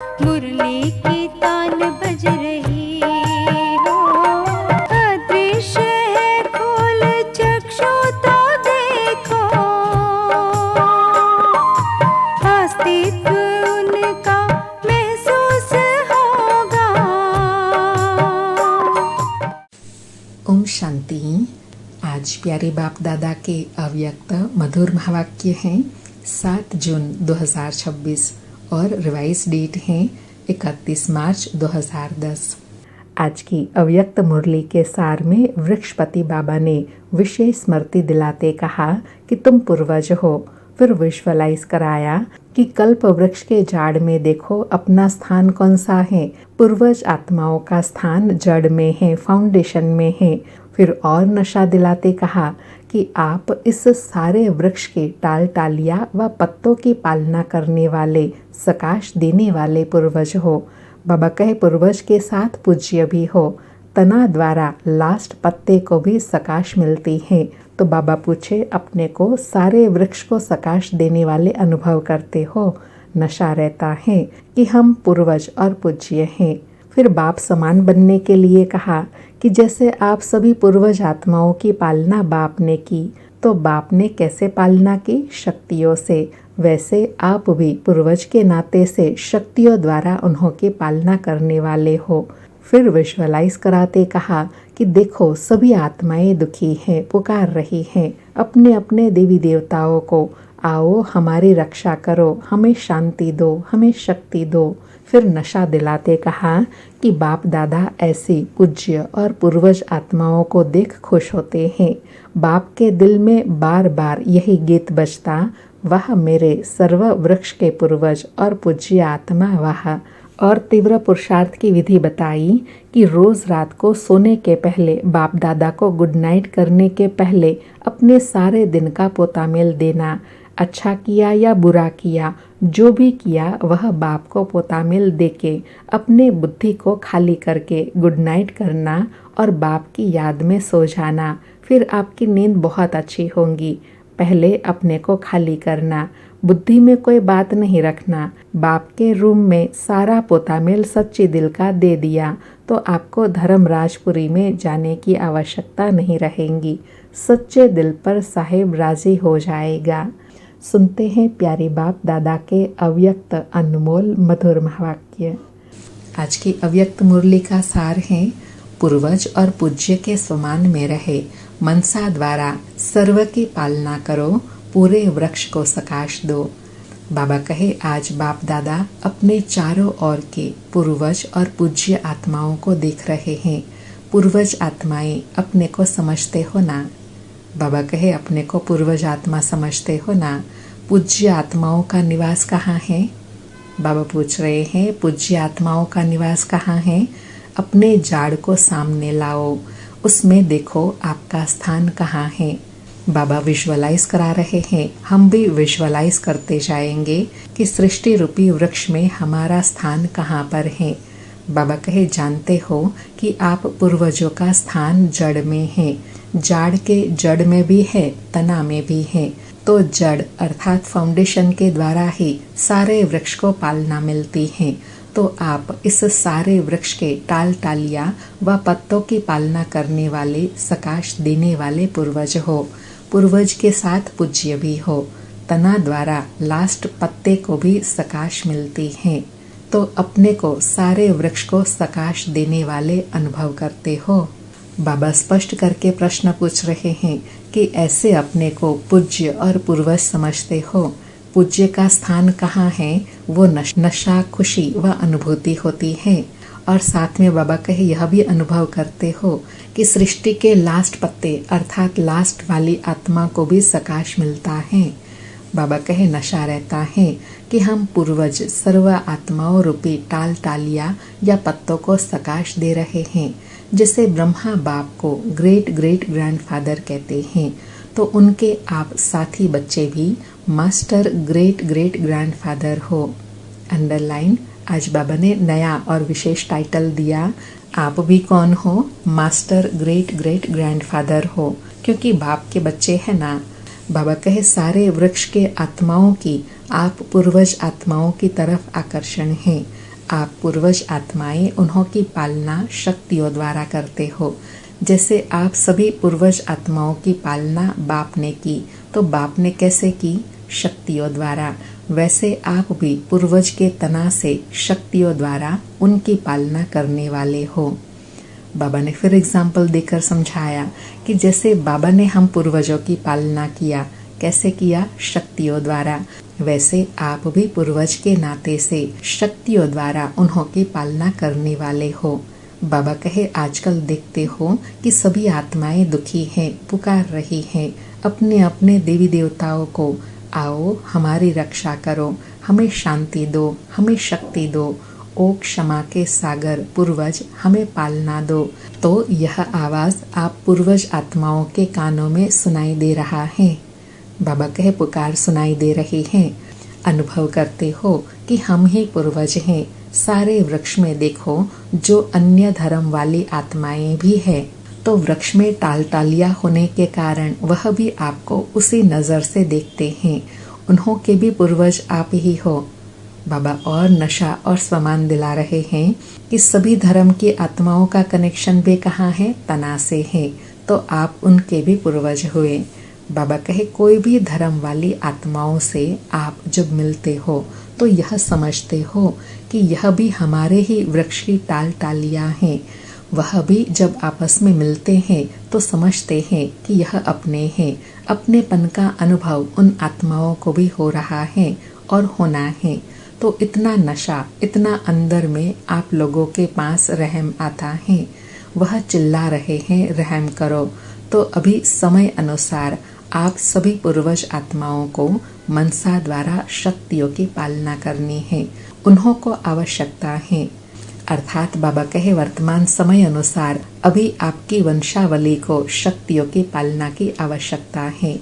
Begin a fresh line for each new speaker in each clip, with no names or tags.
मुरली की तान बज रही हो, अदृश्य है खोल चक्षु तो देखो, अस्तित्व उनका महसूस होगा।
ओम शांति। आज प्यारे बाप दादा के अव्यक्त मधुर महावाक्य हैं 7 जून 2026 और रिवाइज डेट है 31 मार्च 2010। आज की अव्यक्त मुरली के सार में वृक्षपति बाबा ने विशेष स्मृति दिलाते कहा कि तुम पूर्वज हो। फिर विजुअलाइज कराया कि कल्प वृक्ष के झाड़ में देखो अपना स्थान कौन सा है। पूर्वज आत्माओं का स्थान जड़ में है, फाउंडेशन में है। फिर और नशा दिलाते कहा कि आप इस सारे वृक्ष के टाल टालिया व पत्तों की पालना करने वाले, सकाश देने वाले पूर्वज हो। बाबा कहे पूर्वज के साथ पूज्य भी हो। तना द्वारा लास्ट पत्ते को भी सकाश मिलती है। तो बाबा पूछे अपने को सारे वृक्ष को सकाश देने वाले अनुभव करते हो। नशा रहता है कि हम पूर्वज और पूज्य हैं। फिर बाप समान बनने के लिए कहा कि जैसे आप सभी पूर्वज आत्माओं की पालना बाप ने की, तो बाप ने कैसे पालना की? शक्तियों से। वैसे आप भी पूर्वज के नाते से शक्तियों द्वारा उन्हों की पालना करने वाले हो। फिर विजुअलाइज कराते कहा कि देखो सभी आत्माएं दुखी हैं, पुकार रही हैं अपने अपने देवी देवताओं को, आओ हमारी रक्षा करो, हमें शांति दो, हमें शक्ति दो। फिर नशा दिलाते कहा कि बाप दादा ऐसी पूज्य और पूर्वज आत्माओं को देख खुश होते हैं। बाप के दिल में बार बार यही गीत बजता, वह मेरे सर्व वृक्ष के पूर्वज और पूज्य आत्मा वह। और तीव्र पुरुषार्थ की विधि बताई कि रोज रात को सोने के पहले, बाप दादा को गुड नाइट करने के पहले अपने सारे दिन का पोतामेल देना। अच्छा किया या बुरा किया, जो भी किया वह बाप को पोतामेल देके अपने बुद्धि को खाली करके गुड नाइट करना और बाप की याद में सो जाना। फिर आपकी नींद बहुत अच्छी होगी। पहले अपने को खाली करना, बुद्धि में कोई बात नहीं रखना। बाप के रूम में सारा पोतामेल सच्चे दिल का दे दिया तो आपको धर्मराजपुरी में जाने की आवश्यकता नहीं रहेगी। सच्चे दिल पर साहिब राजी हो जाएगा। सुनते हैं प्यारे बाप दादा के अव्यक्त अनमोल मधुर महावाक्य। आज की अव्यक्त मुरली का सार है, पूर्वज और पूज्य के समान में रहे, मनसा द्वारा सर्व की पालना करो, पूरे वृक्ष को सकाश दो। बाबा कहे आज बाप दादा अपने चारों ओर के पूर्वज और पूज्य आत्माओं को देख रहे हैं। पूर्वज आत्माएं अपने को समझते हो ना? बाबा कहे अपने को पूर्वज आत्मा समझते हो ना? पूज्य आत्माओं का निवास कहाँ है? बाबा पूछ रहे हैं पूज्य आत्माओं का निवास कहाँ है? अपने झाड़ को सामने लाओ, उसमें देखो आपका स्थान कहाँ है। बाबा विजुअलाइज करा रहे हैं, हम भी विजुअलाइज करते जाएंगे कि सृष्टि रूपी वृक्ष में हमारा स्थान कहाँ पर है। बाबा कहे जानते हो कि आप पूर्वजों का स्थान जड़ में है। झाड़ के जड़ में भी है, तना में भी है। तो जड़ अर्थात फाउंडेशन के द्वारा ही सारे वृक्ष को पालना मिलती है। तो आप इस सारे वृक्ष के टाल टालिया व पत्तों की पालना करने वाले, सकाश देने वाले पूर्वज हो। पूर्वज के साथ पूज्य भी हो। तना द्वारा लास्ट पत्ते को भी सकाश मिलती है। तो अपने को सारे वृक्ष को सकाश देने वाले अनुभव करते हो। बाबा स्पष्ट करके प्रश्न पूछ रहे हैं कि ऐसे अपने को पूज्य और पूर्वज समझते हो। पूज्य का स्थान कहाँ है? वो नशा, खुशी व अनुभूति होती है। और साथ में बाबा कहे यह भी अनुभव करते हो कि सृष्टि के लास्ट पत्ते अर्थात लास्ट वाली आत्मा को भी सकाश मिलता है। बाबा कहे नशा रहता है कि हम पूर्वज सर्व आत्माओं रूपी टाल टालिया या पत्तों को सकाश दे रहे हैं। जिसे ब्रह्मा बाप को ग्रेट ग्रेट ग्रैंडफादर कहते हैं, तो उनके आप साथी बच्चे भी मास्टर ग्रेट ग्रेट ग्रैंडफादर हो। अंडरलाइन। आज बाबा ने नया और विशेष टाइटल दिया, आप भी कौन हो? मास्टर ग्रेट ग्रेट ग्रैंडफादर हो, क्योंकि बाप के बच्चे हैं ना। बाबा कहे सारे वृक्ष के आत्माओं की आप पूर्वज आत्माओं की तरफ आकर्षण हैं। आप पूर्वज आत्माएं उन्हों की पालना शक्तियों द्वारा करते हो। जैसे आप सभी पूर्वज आत्माओं की पालना बाप ने की, तो बाप ने कैसे की? शक्तियों द्वारा। वैसे आप भी पूर्वज के तना से शक्तियों द्वारा उनकी पालना करने वाले हो। बाबा ने फिर एग्जाम्पल देकर समझाया कि जैसे बाबा ने हम पूर्वजों की पालना किया, कैसे किया? शक्तियों द्वारा। वैसे आप भी पूर्वज के नाते से शक्तियों द्वारा उन्हों की पालना करने वाले हो। बाबा कहे आजकल देखते हो कि सभी आत्माएं दुखी हैं, पुकार रही हैं अपने अपने देवी देवताओं को, आओ हमारी रक्षा करो, हमें शांति दो, हमें शक्ति दो, ओ क्षमा के सागर पूर्वज हमें पालना दो। तो यह आवाज आप पूर्वज आत्माओं के कानों में सुनाई दे रहा है। बाबा कहे पुकार सुनाई दे रही है। अनुभव करते हो कि हम ही पूर्वज हैं। सारे वृक्ष में देखो जो अन्य धर्म वाली आत्माएं भी है, तो वृक्ष में टालियां होने के कारण वह भी आपको उसी नजर से देखते हैं। उन्हों के भी पूर्वज आप ही हो। बाबा और नशा और स्वमान दिला रहे हैं कि सभी धर्म की आत्माओं का कनेक्शन भी कहाँ है? तना से है। तो आप उनके भी पूर्वज हुए। बाबा कहे कोई भी धर्म वाली आत्माओं से आप जब मिलते हो तो यह समझते हो कि यह भी हमारे ही वृक्ष की टालियां हैं। वह भी जब आपस में मिलते हैं तो समझते हैं कि यह अपने हैं। अपनेपन का अनुभव उन आत्माओं को भी हो रहा है और होना है। तो इतना नशा, इतना अंदर में आप लोगों के पास रहम आता है। वह चिल्ला रहे हैं रहम करो। तो अभी समय अनुसार आप सभी पूर्वज आत्माओं को मनसा द्वारा शक्तियों की पालना करनी है। उन्हों को आवश्यकता है। अर्थात बाबा कहे वर्तमान समय अनुसार अभी आपकी वंशावली को शक्तियों की पालना की आवश्यकता है।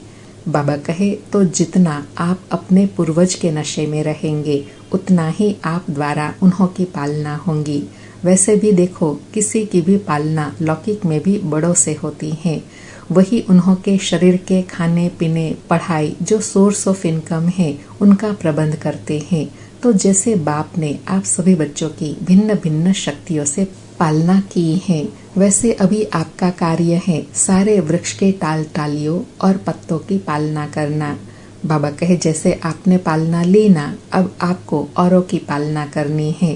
बाबा कहे तो जितना आप अपने पूर्वज के नशे में रहेंगे उतना ही आप द्वारा उन्हों की पालना होंगी। वैसे भी देखो किसी की भी पालना लौकिक में भी बड़ों से होती है। वही उन्हों के शरीर के खाने पीने, पढ़ाई जो सोर्स ऑफ इनकम है उनका प्रबंध करते हैं। तो जैसे बाप ने आप सभी बच्चों की भिन्न भिन्न शक्तियों से पालना की है, वैसे अभी आपका कार्य है सारे वृक्ष के टालियों और पत्तों की पालना करना। बाबा कहे जैसे आपने पालना ली ना, अब आपको औरों की पालना करनी है।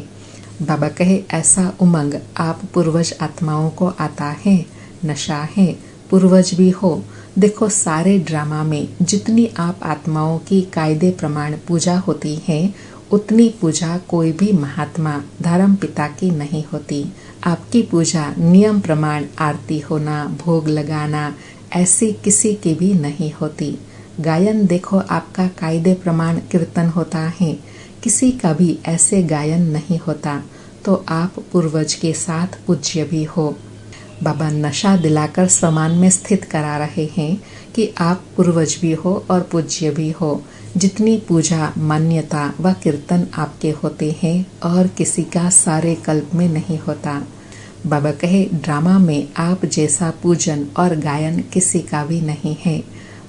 बाबा कहे ऐसा उमंग आप पूर्वज आत्माओं को आता है, नशा है, पूर्वज भी हो। देखो सारे ड्रामा में जितनी आप आत्माओं की कायदे प्रमाण पूजा होती है, उतनी पूजा कोई भी महात्मा धर्म पिता की नहीं होती। आपकी पूजा नियम प्रमाण आरती होना, भोग लगाना, ऐसी किसी की भी नहीं होती। गायन देखो आपका कायदे प्रमाण कीर्तन होता है, किसी का भी ऐसे गायन नहीं होता। तो आप पूर्वज के साथ पूज्य भी हो। बाबा नशा दिलाकर समान में स्थित करा रहे हैं कि आप पूर्वज भी हो और पूज्य भी हो। जितनी पूजा, मान्यता व कीर्तन आपके होते हैं और किसी का सारे कल्प में नहीं होता। बाबा कहे ड्रामा में आप जैसा पूजन और गायन किसी का भी नहीं है।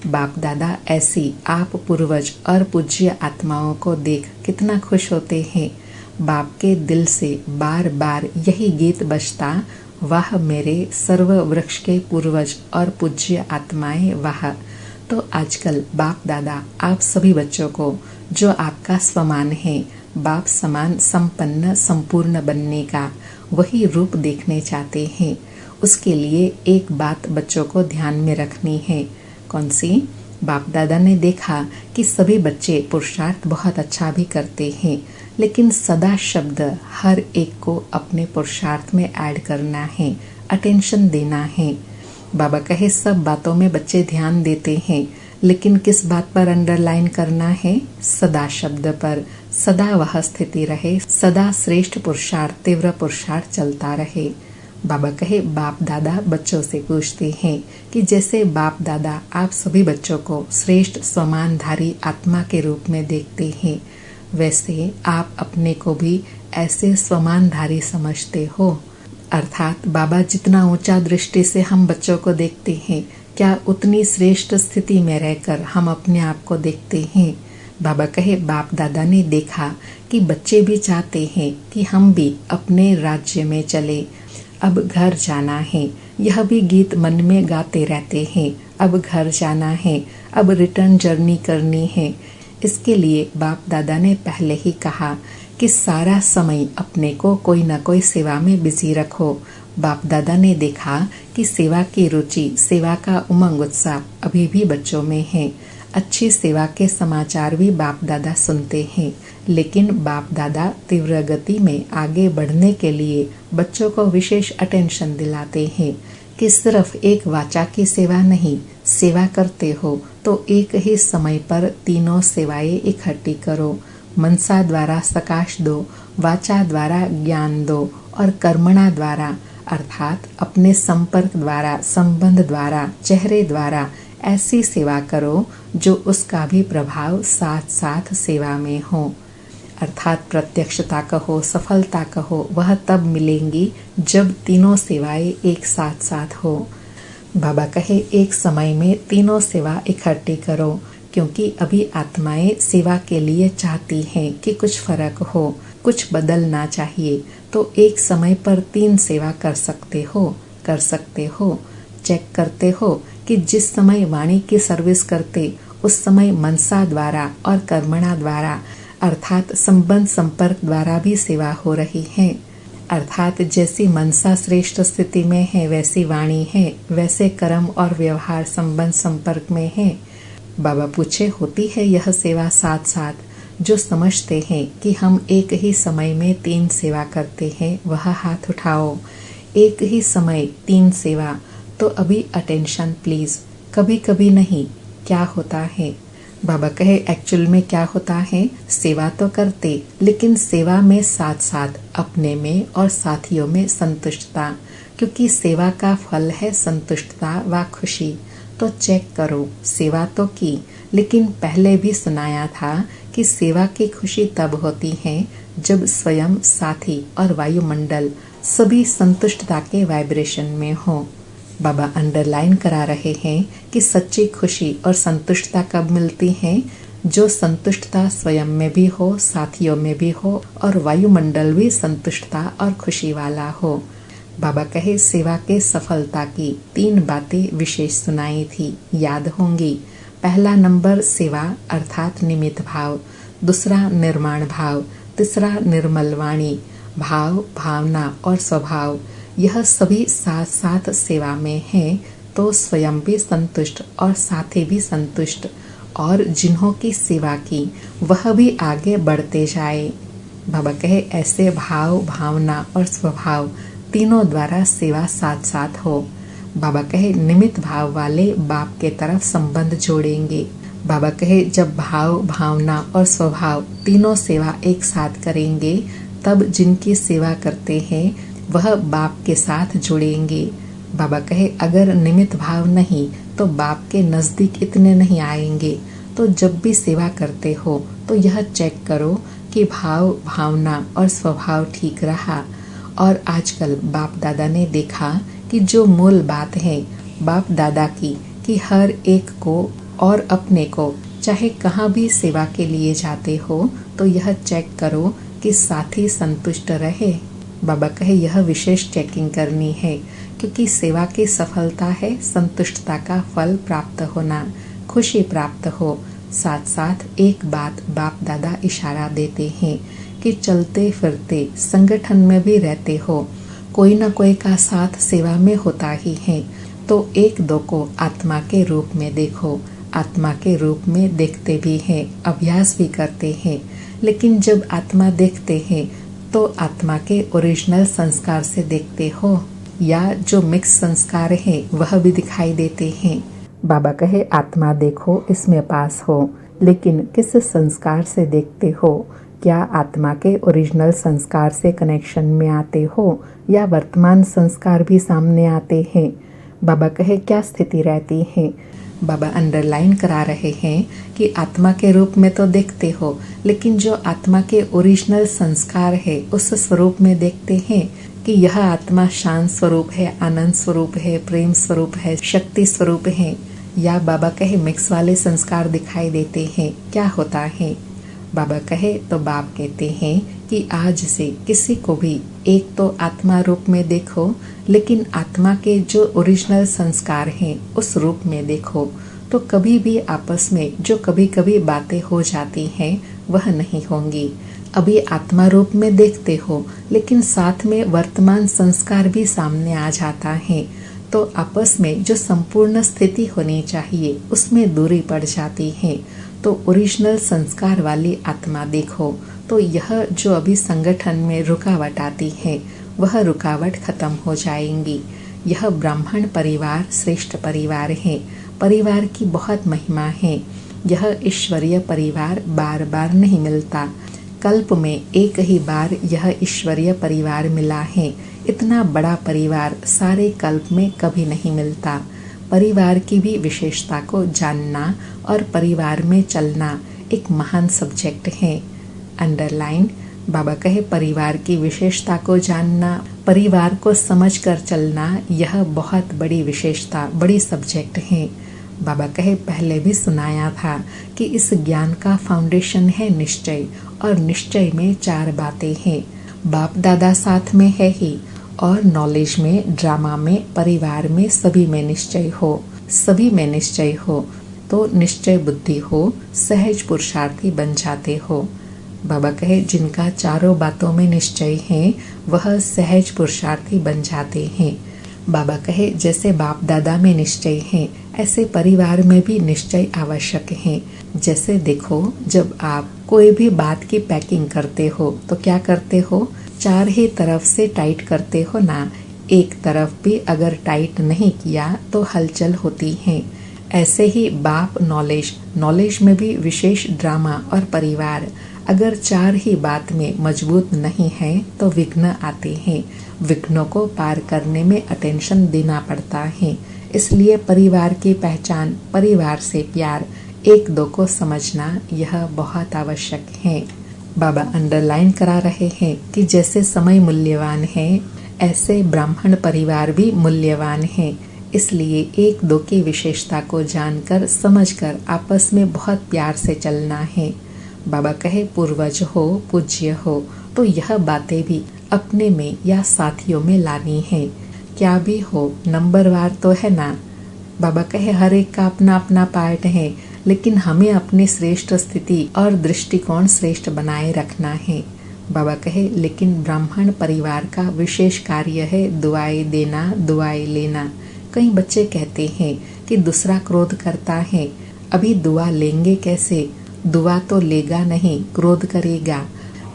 बाप दादा ऐसी आप पूर्वज और पूज्य आत्माओं को देख कितना खुश होते हैं। बाप के दिल से बार बार यही गीत बजता, वाह मेरे सर्व वृक्ष के पूर्वज और पूज्य आत्माएं वाह। तो आजकल बाप दादा आप सभी बच्चों को जो आपका स्वमान है, बाप समान संपन्न संपूर्ण बनने का वही रूप देखने चाहते हैं। उसके लिए एक बात बच्चों को ध्यान में रखनी है। कौन सी? बाप दादा ने देखा कि सभी बच्चे पुरुषार्थ बहुत अच्छा भी करते हैं, लेकिन सदा शब्द हर एक को अपने पुरुषार्थ में ऐड करना है, अटेंशन देना है। बाबा कहे सब बातों में बच्चे ध्यान देते हैं, लेकिन किस बात पर अंडरलाइन करना है? सदा शब्द पर। सदा वह स्थिति रहे, सदा श्रेष्ठ पुरुषार्थ, तीव्र पुरुषार्थ चलता रहे। बाबा कहे बाप दादा बच्चों से पूछते हैं कि जैसे बाप दादा आप सभी बच्चों को श्रेष्ठ स्वमानधारी आत्मा के रूप में देखते हैं, वैसे आप अपने को भी ऐसे स्वमानधारी समझते हो। अर्थात बाबा जितना ऊंचा दृष्टि से हम बच्चों को देखते हैं, क्या उतनी श्रेष्ठ स्थिति में रहकर हम अपने आप को देखते हैं? बाबा कहे बाप दादा ने देखा कि बच्चे भी चाहते हैं कि हम भी अपने राज्य में चले, अब घर जाना है। यह भी गीत मन में गाते रहते हैं, अब घर जाना है, अब रिटर्न जर्नी करनी है। इसके लिए बाप दादा ने पहले ही कहा कि सारा समय अपने को कोई न कोई सेवा में बिजी रखो। बाप दादा ने देखा कि सेवा की रुचि, सेवा का उमंग उत्साह अभी भी बच्चों में है। अच्छी सेवा के समाचार भी बाप दादा सुनते हैं, लेकिन बाप दादा तीव्र गति में आगे बढ़ने के लिए बच्चों को विशेष अटेंशन दिलाते हैं कि सिर्फ एक वाचा की सेवा नहीं, सेवा करते हो तो एक ही समय पर तीनों सेवाएं इकट्ठी करो। मनसा द्वारा सकाश दो, वाचा द्वारा ज्ञान दो और कर्मणा द्वारा अर्थात अपने संपर्क द्वारा, संबंध द्वारा, चेहरे द्वारा ऐसी सेवा करो जो उसका भी प्रभाव साथ साथ सेवा में हो। अर्थात प्रत्यक्षता कहो, सफलता कहो, वह तब मिलेंगी जब तीनों सेवाएं एक साथ साथ हो। बाबा कहे एक समय में तीनों सेवा इकट्ठी करो, क्योंकि अभी आत्माएं सेवा के लिए चाहती हैं कि कुछ फर्क हो, कुछ बदलना चाहिए। तो एक समय पर 3 सेवा कर सकते हो। चेक करते हो कि जिस समय वाणी की सर्विस करते उस समय मनसा द्वारा और कर्मणा द्वारा अर्थात संबंध संपर्क द्वारा भी सेवा हो रही है। अर्थात जैसी मनसा श्रेष्ठ स्थिति में है वैसी वाणी है, वैसे कर्म और व्यवहार संबंध संपर्क में है। बाबा पूछे होती है यह सेवा साथ साथ? जो समझते हैं कि हम एक ही समय में 3 सेवा करते हैं वह हाथ उठाओ। एक ही समय 3 सेवा, तो अभी अटेंशन प्लीज। कभी कभी नहीं, क्या होता है? बाबा कहे एक्चुअल में क्या होता है, सेवा तो करते लेकिन सेवा में साथ साथ अपने में और साथियों में संतुष्टता, क्योंकि सेवा का फल है संतुष्टता व खुशी। तो चेक करो, सेवा तो की, लेकिन पहले भी सुनाया था कि सेवा की खुशी तब होती है जब स्वयं, साथी और वायुमंडल सभी संतुष्टता के वाइब्रेशन में हो। बाबा अंडरलाइन करा रहे हैं कि सच्ची खुशी और संतुष्टता कब मिलती है? जो संतुष्टता स्वयं में भी हो, साथियों में भी हो और वायुमंडल भी संतुष्टता और खुशी वाला हो। बाबा कहे सेवा के सफलता की 3 बातें विशेष सुनाई थी, याद होंगी। पहला नंबर सेवा अर्थात निमित्त भाव, दूसरा निर्माण भाव, तीसरा निर्मल वाणी, भाव, भावना और स्वभाव। यह सभी साथ साथ सेवा में है तो स्वयं भी संतुष्ट और साथी भी संतुष्ट, और जिन्हों की सेवा की वह भी आगे बढ़ते जाए। बाबा कहे ऐसे भाव, भावना और स्वभाव तीनों द्वारा सेवा साथ साथ हो। बाबा कहे निमित्त भाव वाले बाप के तरफ संबंध जोड़ेंगे। बाबा कहे जब भाव, भावना और स्वभाव तीनों सेवा एक साथ करेंगे तब जिनकी सेवा करते हैं वह बाप के साथ जुड़ेंगे। बाबा कहे अगर निमित्त भाव नहीं तो बाप के नजदीक इतने नहीं आएंगे। तो जब भी सेवा करते हो तो यह चेक करो कि भाव, भावना और स्वभाव ठीक रहा। और आजकल बाप दादा ने देखा कि जो मूल बात है बाप दादा की कि हर एक को और अपने को चाहे कहाँ भी सेवा के लिए जाते हो तो यह चेक करो कि साथी संतुष्ट रहे। बाबा कहे यह विशेष चेकिंग करनी है, क्योंकि सेवा की सफलता है संतुष्टता का फल प्राप्त होना, खुशी प्राप्त हो। साथ साथ एक बात बाप दादा इशारा देते हैं कि चलते फिरते संगठन में भी रहते हो, कोई न कोई का साथ सेवा में होता ही है। तो 1-2 को आत्मा के रूप में देखो। आत्मा के रूप में देखते भी हैं, अभ्यास भी करते हैं, लेकिन जब आत्मा देखते हैं तो आत्मा के ओरिजिनल संस्कार से देखते हो या जो मिक्स संस्कार है वह भी दिखाई देते हैं। बाबा कहे आत्मा देखो इसमें पास हो, लेकिन किस संस्कार से देखते हो? क्या आत्मा के ओरिजिनल संस्कार से कनेक्शन में आते हो या वर्तमान संस्कार भी सामने आते हैं? बाबा कहे क्या स्थिति रहती है? बाबा अंडरलाइन करा रहे हैं कि आत्मा के रूप में तो देखते हो, लेकिन जो आत्मा के ओरिजिनल संस्कार है उस स्वरूप में देखते हैं कि यह आत्मा शांत स्वरूप है, आनंद स्वरूप है, प्रेम स्वरूप है, शक्ति स्वरूप है। या बाबा कहे मिक्स वाले संस्कार दिखाई देते हैं, क्या होता है? बाबा कहे तो बाप कहते हैं कि आज से किसी को भी एक तो आत्मा रूप में देखो, लेकिन आत्मा के जो ओरिजिनल संस्कार हैं उस रूप में देखो। तो कभी भी आपस में जो कभी कभी बातें हो जाती हैं वह नहीं होंगी। अभी आत्मा रूप में देखते हो, लेकिन साथ में वर्तमान संस्कार भी सामने आ जाता है, तो आपस में जो संपूर्ण स्थिति होनी चाहिए उसमें दूरी पड़ जाती है। तो ओरिजिनल संस्कार वाली आत्मा देखो, तो यह जो अभी संगठन में रुकावट आती है वह रुकावट खत्म हो जाएंगी। यह ब्राह्मण परिवार श्रेष्ठ परिवार है। परिवार की बहुत महिमा है। यह ईश्वरीय परिवार बार बार नहीं मिलता। कल्प में एक ही बार यह ईश्वरीय परिवार मिला है। इतना बड़ा परिवार सारे कल्प में कभी नहीं मिलता। परिवार की भी विशेषता को जानना और परिवार में चलना एक महान सब्जेक्ट है। अंडरलाइन। बाबा कहे परिवार की विशेषता को जानना, परिवार को समझकर चलना, यह बहुत बड़ी विशेषता, बड़ी सब्जेक्ट है। बाबा कहे पहले भी सुनाया था कि इस ज्ञान का फाउंडेशन है निश्चय, और निश्चय में 4 बातें हैं। बाप दादा साथ में है ही, और नॉलेज में, ड्रामा में, परिवार में, सभी में निश्चय हो। सभी में निश्चय हो तो निश्चय बुद्धि हो, सहज पुरुषार्थी बन जाते हो। बाबा कहे जिनका 4 बातों में निश्चय है वह सहज पुरुषार्थी बन जाते हैं। बाबा कहे जैसे बाप दादा में निश्चय है, ऐसे परिवार में भी निश्चय आवश्यक है। जैसे देखो, जब आप कोई भी बात की पैकिंग करते हो तो क्या करते हो? 4 ही तरफ से टाइट करते हो ना। एक तरफ भी अगर टाइट नहीं किया तो हलचल होती है। ऐसे ही बाप नॉलेज में भी विशेष ड्रामा और परिवार, अगर 4 ही बात में मजबूत नहीं है तो विघ्न आते हैं। विघ्नों को पार करने में अटेंशन देना पड़ता है। इसलिए परिवार की पहचान, परिवार से प्यार, एक दो को समझना, यह बहुत आवश्यक है। बाबा अंडरलाइन करा रहे हैं कि जैसे समय मूल्यवान है, ऐसे ब्राह्मण परिवार भी मूल्यवान है। इसलिए एक दो की विशेषता को जानकर समझकर आपस में बहुत प्यार से चलना है। बाबा कहे पूर्वज हो, पूज्य हो, तो यह बातें भी अपने में या साथियों में लानी है। क्या भी हो, नंबरवार तो है ना। बाबा कहे हर एक का अपना अपना पार्ट है, लेकिन हमें अपनी श्रेष्ठ स्थिति और दृष्टिकोण श्रेष्ठ बनाए रखना है। बाबा कहे लेकिन ब्राह्मण परिवार का विशेष कार्य है दुआएं देना, दुआएं लेना। कई बच्चे कहते हैं कि दूसरा क्रोध करता है, अभी दुआ लेंगे कैसे? दुआ तो लेगा नहीं, क्रोध करेगा।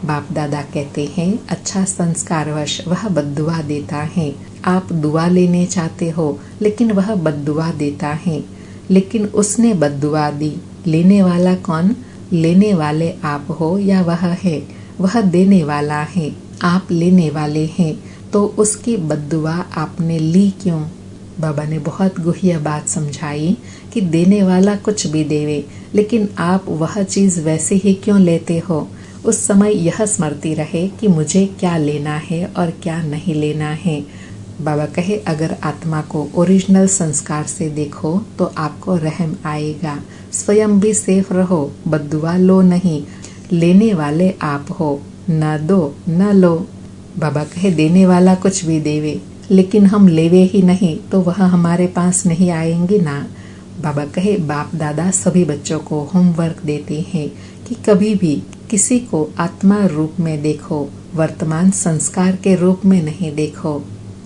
बाप दादा कहते हैं अच्छा संस्कारवश वह बद्दुआ देता है। आप दुआ लेने चाहते हो, लेकिन वह बद्दुआ देता है। लेकिन उसने बद्दुआ दी, लेने वाला कौन? लेने वाले आप हो या वह है? वह देने वाला है, आप लेने वाले हैं, तो उसकी बद्दुआ आपने ली क्यों? बाबा ने बहुत गुह्य बात समझाई कि देने वाला कुछ भी देवे, लेकिन आप वह चीज वैसे ही क्यों लेते हो? उस समय यह स्मृति रहे कि मुझे क्या लेना है और क्या नहीं लेना है। बाबा कहे अगर आत्मा को ओरिजिनल संस्कार से देखो तो आपको रहम आएगा। स्वयं भी सेफ रहो, बद्दुआ लो नहीं, लेने वाले आप हो, न दो न लो। बाबा कहे देने वाला कुछ भी देवे, लेकिन हम लेवे ही नहीं तो वह हमारे पास नहीं आएंगे ना। बाबा कहे बाप दादा सभी बच्चों को होमवर्क देते हैं कि कभी भी किसी को आत्मा रूप में देखो, वर्तमान संस्कार के रूप में नहीं देखो,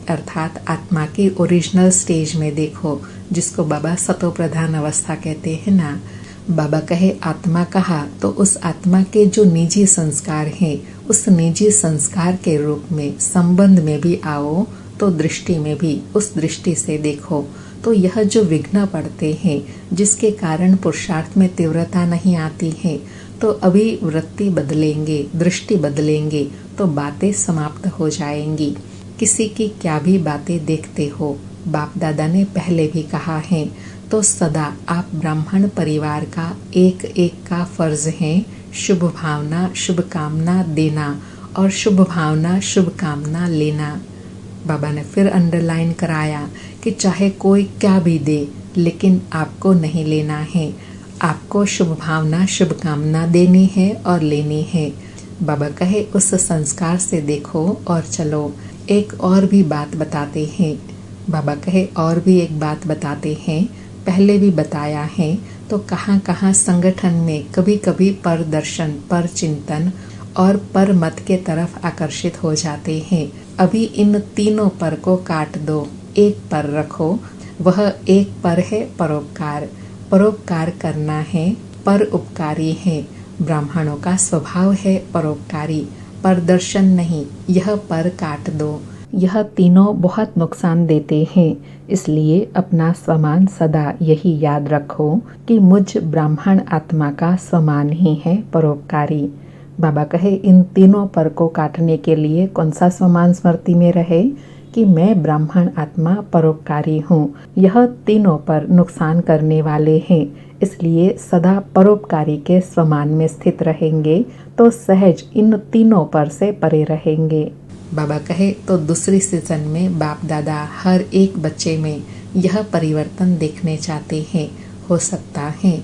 अर्थात आत्मा की ओरिजिनल स्टेज में देखो, जिसको बाबा सतो प्रधान अवस्था कहते हैं ना। बाबा कहे आत्मा कहा तो उस आत्मा के जो निजी संस्कार हैं, उस निजी संस्कार के रूप में संबंध में भी आओ, तो दृष्टि में भी उस दृष्टि से देखो। तो यह जो विघ्न पड़ते हैं, जिसके कारण पुरुषार्थ में तीव्रता नहीं आती है, तो अभी वृत्ति बदलेंगे, दृष्टि बदलेंगे तो बातें समाप्त हो जाएंगी। किसी की क्या भी बातें देखते हो, बाप दादा ने पहले भी कहा है, तो सदा आप ब्राह्मण परिवार का एक एक का फर्ज है शुभ भावना शुभ कामना देना और शुभ भावना शुभ कामना लेना। बाबा ने फिर अंडरलाइन कराया कि चाहे कोई क्या भी दे, लेकिन आपको नहीं लेना है। आपको शुभ भावना शुभकामना देनी है और लेनी है। बाबा कहे उस संस्कार से देखो और चलो। एक और भी बात बताते हैं। बाबा कहे और भी एक बात बताते हैं, पहले भी बताया है। तो कहाँ कहाँ संगठन में कभी कभी पर दर्शन, पर चिंतन और पर मत के तरफ आकर्षित हो जाते हैं। अभी इन तीनों पर को काट दो, एक पर रखो। वह एक पर है परोपकार। परोपकार करना है, पर उपकारी है। ब्राह्मणों का स्वभाव है परोपकारी, पर दर्शन नहीं। यह पर काट दो। यह तीनों बहुत नुकसान देते हैं। इसलिए अपना स्वमान सदा यही याद रखो कि मुझ ब्राह्मण आत्मा का स्वमान ही है परोपकारी। बाबा कहे इन तीनों पर को काटने के लिए कौन सा स्वमान स्मृति में रहे कि मैं ब्राह्मण आत्मा परोपकारी हूँ। यह तीनों पर नुकसान करने वाले हैं। इसलिए सदा परोपकारी के स्वमान में स्थित रहेंगे तो सहज इन तीनों पर से परे रहेंगे। बाबा कहे तो दूसरी सीजन में बाप दादा हर एक बच्चे में यह परिवर्तन देखने चाहते हैं। हो सकता है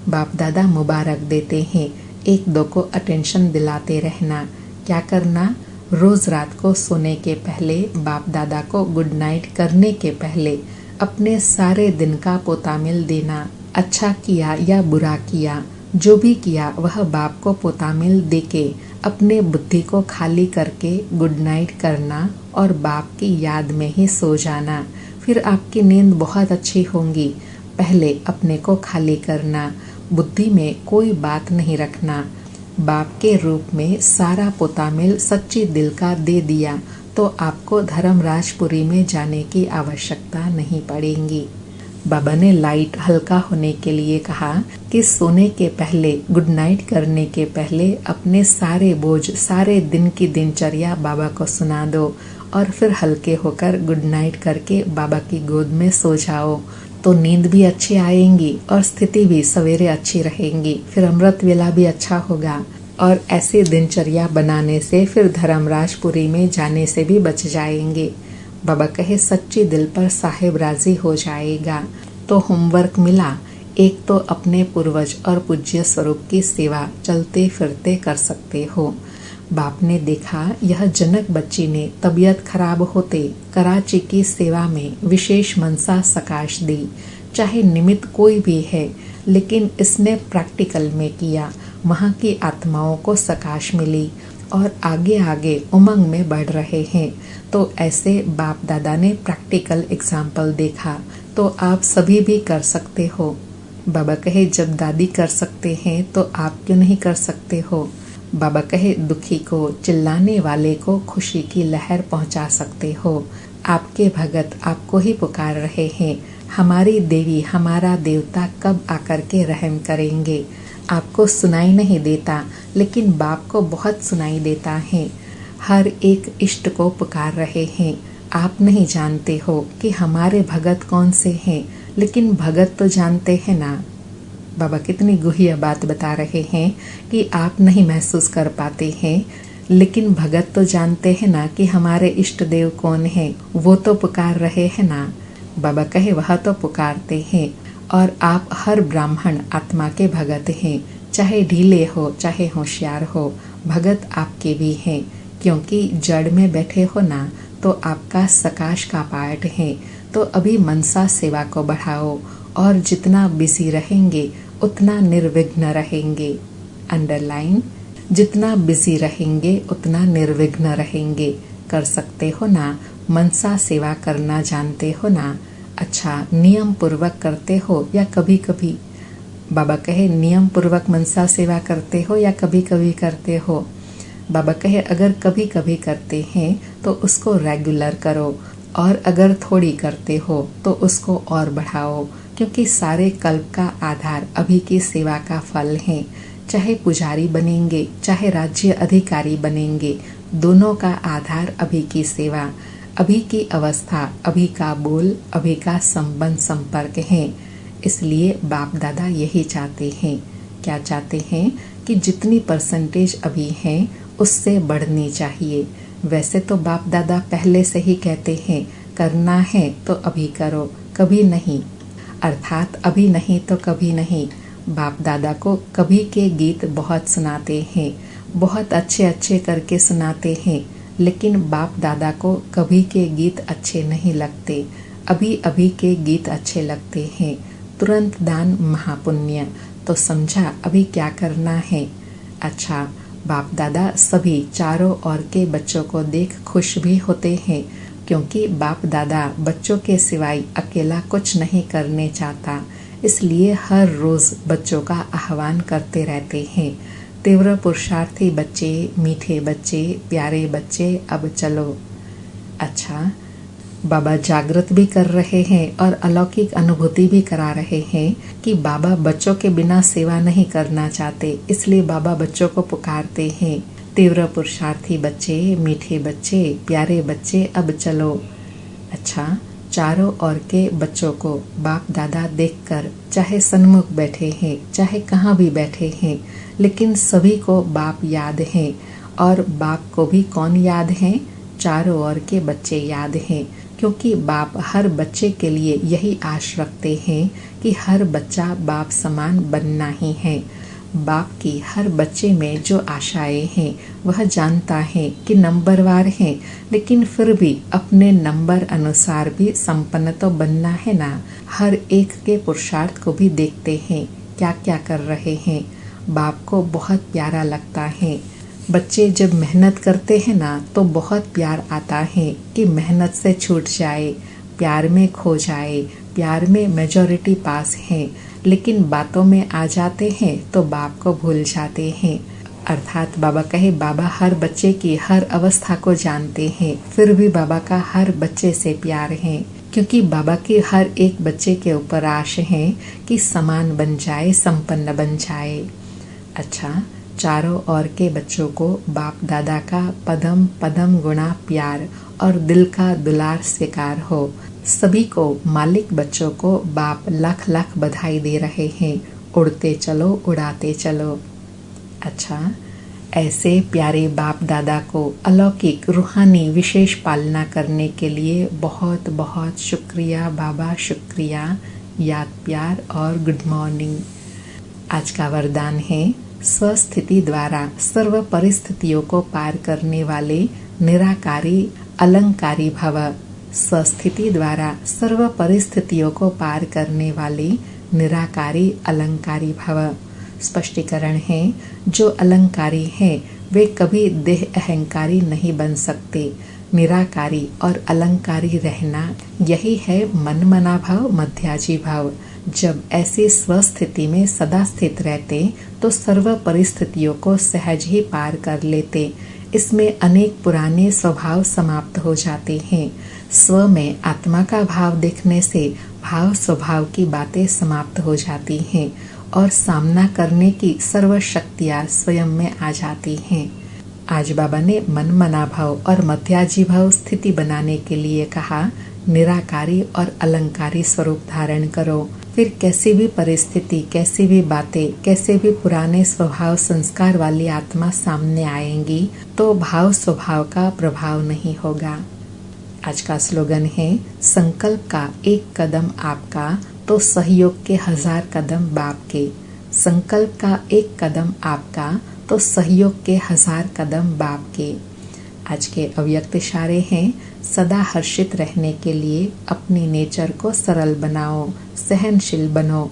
बाप दादा मुबारक देते हैं, एक दो को अटेंशन दिलाते रहना। क्या करना? रोज रात को सोने के पहले बाप दादा को गुड नाइट करने के पहले अपने सारे दिन का पोतामिल देना। अच्छा किया या बुरा किया, जो भी किया वह बाप को पोतामिल देके अपने बुद्धि को खाली करके गुड नाइट करना और बाप की याद में ही सो जाना। फिर आपकी नींद बहुत अच्छी होंगी। पहले अपने को खाली करना, बुद्धि में कोई बात नहीं रखना। बाप के रूप में सारा पोतामिल सच्ची दिल का दे दिया तो आपको धर्मराजपुरी में जाने की आवश्यकता नहीं पड़ेगी। बाबा ने लाइट हल्का होने के लिए कहा कि सोने के पहले, गुड नाइट करने के पहले अपने सारे बोझ, सारे दिन की दिनचर्या बाबा को सुना दो और फिर हल्के होकर गुड नाइट करके बाबा की गोद में सो जाओ। तो नींद भी अच्छी आएंगी और स्थिति भी सवेरे अच्छी रहेंगी। फिर अमृत वेला भी अच्छा होगा और ऐसी दिनचर्या बनाने से फिर धर्मराजपुरी में जाने से भी बच जाएंगे। बाबा कहे सच्ची दिल पर साहिब राजी हो जाएगा। तो होमवर्क मिला, एक तो अपने पूर्वज और पूज्य स्वरूप की सेवा चलते फिरते कर सकते हो। बाप ने देखा यह जनक बच्ची ने तबीयत खराब होते कराची की सेवा में विशेष मनसा सकाश दी। चाहे निमित्त कोई भी है, लेकिन इसने प्रैक्टिकल में किया। वहाँ की आत्माओं को सकाश मिली और आगे आगे उमंग में बढ़ रहे हैं। तो ऐसे बाप दादा ने प्रैक्टिकल एग्जाम्पल देखा तो आप सभी भी कर सकते हो। बाबा कहे जब दादी कर सकते हैं तो आप क्यों नहीं कर सकते हो। बाबा कहे दुखी को, चिल्लाने वाले को खुशी की लहर पहुंचा सकते हो। आपके भगत आपको ही पुकार रहे हैं, हमारी देवी, हमारा देवता कब आकर के रहम करेंगे। आपको सुनाई नहीं देता, लेकिन बाप को बहुत सुनाई देता है। हर एक इष्ट को पुकार रहे हैं। आप नहीं जानते हो कि हमारे भगत कौन से हैं, लेकिन भगत तो जानते हैं ना। बाबा कितनी गुह्य बात बता रहे हैं कि आप नहीं महसूस कर पाते हैं, लेकिन भगत तो जानते हैं ना कि हमारे इष्ट देव कौन है। वो तो पुकार रहे हैं ना। बाबा कहे वह तो पुकारते हैं और आप हर ब्राह्मण आत्मा के भगत हैं। चाहे ढीले हो, चाहे होशियार हो, भगत आपके भी हैं। क्योंकि जड़ में बैठे हो ना, तो आपका सकाश का पार्ट है। तो अभी मनसा सेवा को बढ़ाओ और जितना बिजी रहेंगे उतना निर्विघ्न रहेंगे। अंडरलाइन, जितना बिजी रहेंगे उतना निर्विघ्न रहेंगे। कर सकते हो ना, मनसा सेवा करना जानते हो ना। अच्छा, नियम पूर्वक करते हो या कभी कभी। बाबा कहे नियम पूर्वक मनसा सेवा करते हो या कभी कभी करते हो। बाबा कहे अगर कभी कभी करते हैं तो उसको रेगुलर करो, और अगर थोड़ी करते हो तो उसको और बढ़ाओ। क्योंकि सारे कल्प का आधार अभी की सेवा का फल है। चाहे पुजारी बनेंगे, चाहे राज्य अधिकारी बनेंगे, दोनों का आधार अभी की सेवा, अभी की अवस्था, अभी का बोल, अभी का संबंध संपर्क है। इसलिए बाप दादा यही चाहते हैं। क्या चाहते हैं कि जितनी परसेंटेज अभी है उससे बढ़नी चाहिए। वैसे तो बाप दादा पहले से ही कहते हैं करना है तो अभी करो, कभी नहीं। अर्थात अभी नहीं तो कभी नहीं। बाप दादा को कभी के गीत बहुत सुनाते हैं, बहुत अच्छे अच्छे करके सुनाते हैं, लेकिन बाप दादा को कभी के गीत अच्छे नहीं लगते, अभी अभी के गीत अच्छे लगते हैं। तुरंत दान महापुण्य, तो समझा अभी क्या करना है। अच्छा, बाप दादा सभी चारों ओर के बच्चों को देख खुश भी होते हैं, क्योंकि बाप दादा बच्चों के सिवाय अकेला कुछ नहीं करने चाहता, इसलिए हर रोज बच्चों का आह्वान करते रहते हैं। तीव्र पुरुषार्थी बच्चे, मीठे बच्चे, प्यारे बच्चे, अब चलो। अच्छा, बाबा जागृत भी कर रहे हैं और अलौकिक अनुभूति भी करा रहे हैं कि बाबा बच्चों के बिना सेवा नहीं करना चाहते, इसलिए बाबा बच्चों को पुकारते हैं। तीव्र पुरुषार्थी बच्चे, मीठे बच्चे, प्यारे बच्चे, अब चलो। अच्छा, चारों ओर के बच्चों को बाप दादा देखकर, चाहे सन्मुख बैठे हैं, चाहे कहाँ भी बैठे हैं, लेकिन सभी को बाप याद हैं। और बाप को भी कौन याद है? चारों ओर के बच्चे याद हैं, क्योंकि बाप हर बच्चे के लिए यही आश रखते हैं कि हर बच्चा बाप समान बनना ही है। बाप की हर बच्चे में जो आशाएं हैं वह जानता है कि नंबरवार हैं, लेकिन फिर भी अपने नंबर अनुसार भी संपन्न तो बनना है ना। हर एक के पुरुषार्थ को भी देखते हैं, क्या क्या कर रहे हैं। बाप को बहुत प्यारा लगता है। बच्चे जब मेहनत करते हैं ना तो बहुत प्यार आता है कि मेहनत से छूट जाए, प्यार में खो जाए, प्यार में मेजॉरिटी पास है, लेकिन बातों में आ जाते हैं तो बाप को भूल जाते हैं। अर्थात बाबा कहे, बाबा हर बच्चे की हर अवस्था को जानते हैं, फिर भी बाबा का हर बच्चे से प्यार है, क्योंकि बाबा की हर एक बच्चे के ऊपर आश है कि समान बन जाए, संपन्न बन जाए। अच्छा, चारों ओर के बच्चों को बाप दादा का पदम पदम गुणा प्यार और दिल का दुलार स्वीकार हो। सभी को मालिक बच्चों को बाप लाख लाख बधाई दे रहे हैं। उड़ते चलो, उड़ाते चलो। अच्छा, ऐसे प्यारे बाप दादा को अलौकिक रूहानी विशेष पालना करने के लिए बहुत बहुत शुक्रिया बाबा, शुक्रिया, याद प्यार और गुड मॉर्निंग। आज का वरदान है, स्वस्थिति द्वारा सर्व परिस्थितियों को पार करने वाले निराकारी अलंकारी भव। स्वस्थिति द्वारा सर्व परिस्थितियों को पार करने वाले निराकारी अलंकारी भव। स्पष्टीकरण है, जो अलंकारी हैं वे कभी देह अहंकारी नहीं बन सकते। निराकारी और अलंकारी रहना यही है मन मना भाव, मध्याजी भाव। जब ऐसी स्वस्थिति में सदा स्थित रहते तो सर्व परिस्थितियों को सहज ही पार कर लेते। इसमें अनेक पुराने स्वभाव समाप्त हो जाते हैं। स्व में आत्मा का भाव देखने से भाव स्वभाव की बातें समाप्त हो जाती हैं और सामना करने की सर्व शक्तियाँ स्वयं में आ जाती हैं। आज बाबा ने मन मना भाव और मध्याजी भाव स्थिति बनाने के लिए कहा, निराकारी और अलंकारी स्वरूप धारण करो। फिर कैसी भी परिस्थिति, कैसी भी बातें, कैसे भी पुराने स्वभाव संस्कार वाली आत्मा सामने आएंगी तो भाव स्वभाव का प्रभाव नहीं होगा। आज का स्लोगन है, संकल्प का एक कदम आपका तो सहयोग के 1000 कदम बाप के। संकल्प का एक कदम आपका तो सहयोग के 1000 कदम बाप के। आज के अव्यक्त इशारे हैं, सदा हर्षित रहने के लिए अपनी नेचर को सरल बनाओ, सहनशील बनो।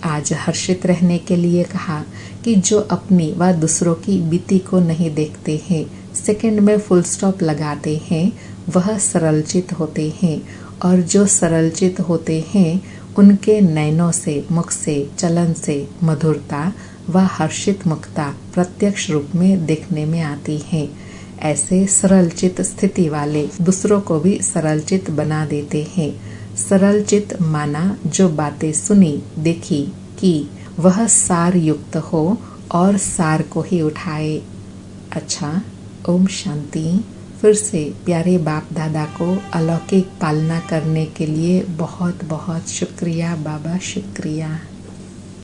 आज हर्षित रहने के लिए कहा कि जो अपनी व दूसरों की बीती को नहीं देखते हैं, सेकंड में फुल स्टॉप लगाते हैं, वह सरलचित होते हैं। और जो सरलचित होते हैं उनके नयनों से, मुख से, चलन से मधुरता व हर्षित मुक्ता प्रत्यक्ष रूप में देखने में आती है। ऐसे सरलचित स्थिति वाले दूसरों को भी सरलचित बना देते हैं। सरलचित माना जो बातें सुनी, देखी, की, वह सार युक्त हो और सार को ही उठाए। अच्छा, ओम शांति। फिर से प्यारे बाप दादा को अलौकिक पालना करने के लिए बहुत बहुत शुक्रिया बाबा, शुक्रिया।